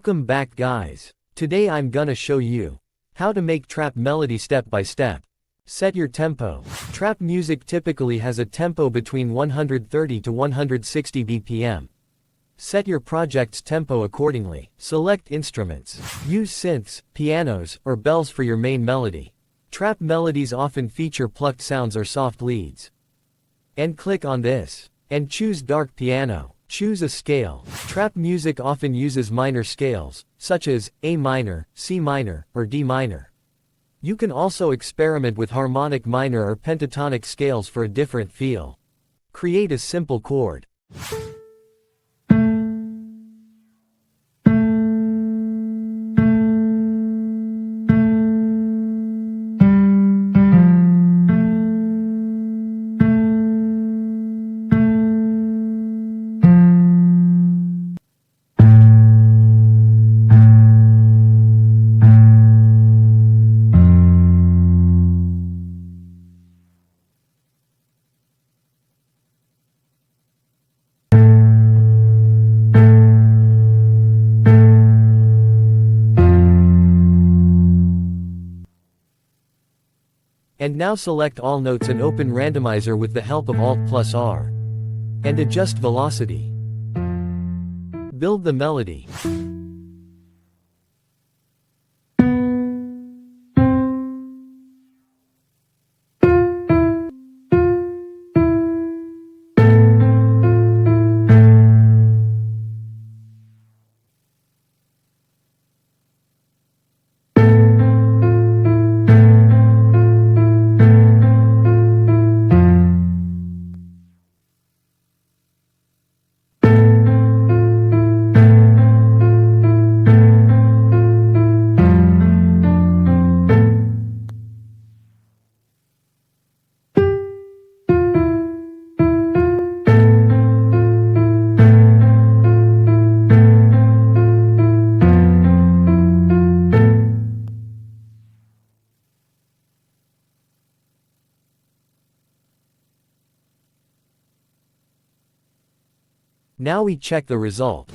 Welcome back guys. Today I'm gonna show you how to make trap melody step by step. Set your tempo. Trap music typically has a tempo between 130 to 160 BPM. Set your project's tempo accordingly. Select instruments. Use synths, pianos, or bells for your main melody. Trap melodies often feature plucked sounds or soft leads. And click on this. And choose dark piano. Choose a scale. Trap music often uses minor scales, such as A minor, C minor, or D minor. You can also experiment with harmonic minor or pentatonic scales for a different feel. Create a simple chord. And now select all notes and open Randomizer with the help of Alt+R. And adjust velocity. Build the melody. Now we check the result.